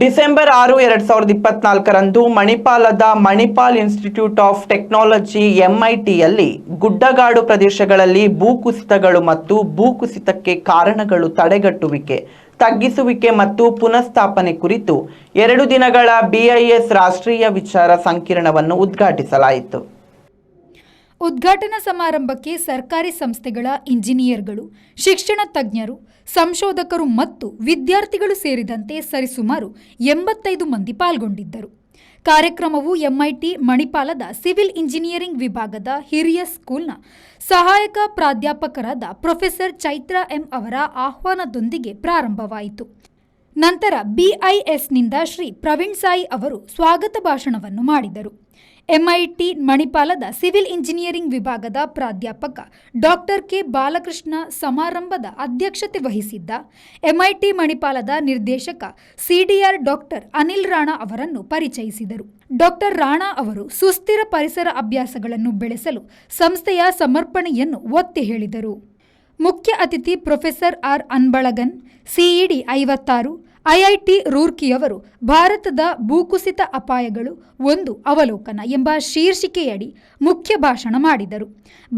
December 6, 2024ರಂದು ಮಣಿಪಾಲದ Manipal institute of technology MITಯಲ್ಲಿ ಗುಡ್ಡಗಾಡು ಪ್ರದೇಶಗಳಲ್ಲಿ ಭೂಕುಸಿತಗಳು ಮತ್ತು ಭೂಕುಸಿತಕ್ಕೆ ಕಾರಣಗಳು ತಡೆಗಟ್ಟುವಿಕೆ, ತಗ್ಗಿಸುವಿಕೆ ಮತ್ತು ಪುನಃಸ್ಥಾಪನೆ ಕುರಿತು 2 ದಿನಗಳ BIS ರಾಷ್ಟ್ರೀಯ ವಿಚಾರ ಸಂಕಿರಣವನ್ನು ಉದ್ಘಾಟಿಸಲಾಯಿತು. ಉದ್ಘಾಟನಾ ಸಮಾರಂಭಕ್ಕೆ ಸರ್ಕಾರಿ ಸಂಸ್ಥೆಗಳ ಇಂಜಿನಿಯರ್ಗಳು, ಶಿಕ್ಷಣ ತಜ್ಞರು, ಸಂಶೋಧಕರು ಮತ್ತು ವಿದ್ಯಾರ್ಥಿಗಳು ಸೇರಿದಂತೆ ಸರಿಸುಮಾರು 85 ಮಂದಿ ಪಾಲ್ಗೊಂಡಿದ್ದರು. ಕಾರ್ಯಕ್ರಮವು MIT ಮಣಿಪಾಲದ ಸಿವಿಲ್ ಇಂಜಿನಿಯರಿಂಗ್ ವಿಭಾಗದ ಹಿರಿಯ ಸ್ಕೂಲ್ನ ಸಹಾಯಕ ಪ್ರಾಧ್ಯಾಪಕರಾದ ಪ್ರೊಫೆಸರ್ ಚೈತ್ರಾ M ಅವರ ಆಹ್ವಾನದೊಂದಿಗೆ ಪ್ರಾರಂಭವಾಯಿತು. ನಂತರ BISನಿಂದ ಶ್ರೀ ಪ್ರವೀಣ್ ಸಾಯಿ ಅವರು ಸ್ವಾಗತ ಭಾಷಣವನ್ನು ಮಾಡಿದರು. MIT ಮಣಿಪಾಲದ ಸಿವಿಲ್ ಇಂಜಿನಿಯರಿಂಗ್ ವಿಭಾಗದ ಪ್ರಾಧ್ಯಾಪಕ ಡಾಕ್ಟರ್ K ಬಾಲಕೃಷ್ಣ ಸಮಾರಂಭದ ಅಧ್ಯಕ್ಷತೆ ವಹಿಸಿದ್ದ MIT ಮಣಿಪಾಲದ ನಿರ್ದೇಶಕ CDR ಡಾಕ್ಟರ್ ಅನಿಲ್ ರಾಣಾ ಅವರನ್ನು ಪರಿಚಯಿಸಿದರು. ಡಾಕ್ಟರ್ ರಾಣಾ ಅವರು ಸುಸ್ಥಿರ ಪರಿಸರ ಅಭ್ಯಾಸಗಳನ್ನು ಬೆಳೆಸಲು ಸಂಸ್ಥೆಯ ಸಮರ್ಪಣೆಯನ್ನು ಒತ್ತಿ ಹೇಳಿದರು. ಮುಖ್ಯ ಅತಿಥಿ professor R Anbalagan, CED 56, IIT ರೂರ್ಕಿಯವರು ಭಾರತದ ಭೂಕುಸಿತ ಅಪಾಯಗಳು ಒಂದು ಅವಲೋಕನ ಎಂಬ ಶೀರ್ಷಿಕೆಯಡಿ ಮುಖ್ಯ ಭಾಷಣ ಮಾಡಿದರು.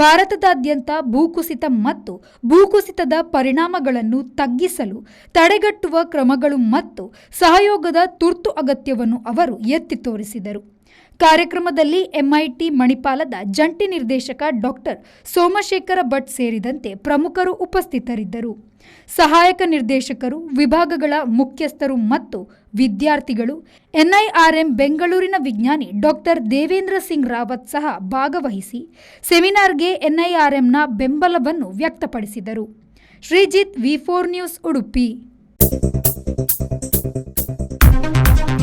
ಭಾರತದಾದ್ಯಂತ ಭೂಕುಸಿತ ಮತ್ತು ಭೂಕುಸಿತದ ಪರಿಣಾಮಗಳನ್ನು ತಗ್ಗಿಸಲು ತಡೆಗಟ್ಟುವ ಕ್ರಮಗಳು ಮತ್ತು ಸಹಯೋಗದ ತುರ್ತು ಅಗತ್ಯವನ್ನು ಅವರು ಎತ್ತಿ ತೋರಿಸಿದರು. ಕಾರ್ಯಕ್ರಮದಲ್ಲಿ MIT ಮಣಿಪಾಲದ ಜಂಟಿ ನಿರ್ದೇಶಕ ಡಾಕ್ಟರ್ ಸೋಮಶೇಖರ ಭಟ್ ಸೇರಿದಂತೆ ಪ್ರಮುಖರು ಉಪಸ್ಥಿತರಿದ್ದರು. ಸಹಾಯಕ ನಿರ್ದೇಶಕರು, ವಿಭಾಗಗಳ ಮುಖ್ಯಸ್ಥರು ಮತ್ತು ವಿದ್ಯಾರ್ಥಿಗಳು, NIRM ಬೆಂಗಳೂರಿನ ವಿಜ್ಞಾನಿ ಡಾಕ್ಟರ್ ದೇವೇಂದ್ರ ಸಿಂಗ್ ರಾವತ್ ಸಹ ಭಾಗವಹಿಸಿ ಸೆಮಿನಾರ್ಗೆ NIRMನ ಬೆಂಬಲವನ್ನು ವ್ಯಕ್ತಪಡಿಸಿದರು. Sreejith, V4 news, Udupi.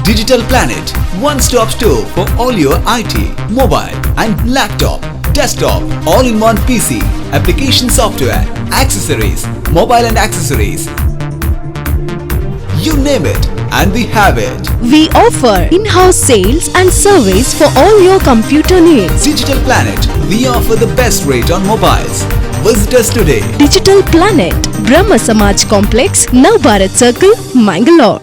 Digital Planet, one-stop store for all your IT, mobile and laptop, desktop, all-in-one PC, application software, accessories, mobile and accessories. You name it and we have it. We offer in-house sales and service for all your computer needs. Digital Planet, we offer the best rate on mobiles. Visit us today. Digital Planet, Brahma Samaj Complex, Navbharat Circle, Mangalore.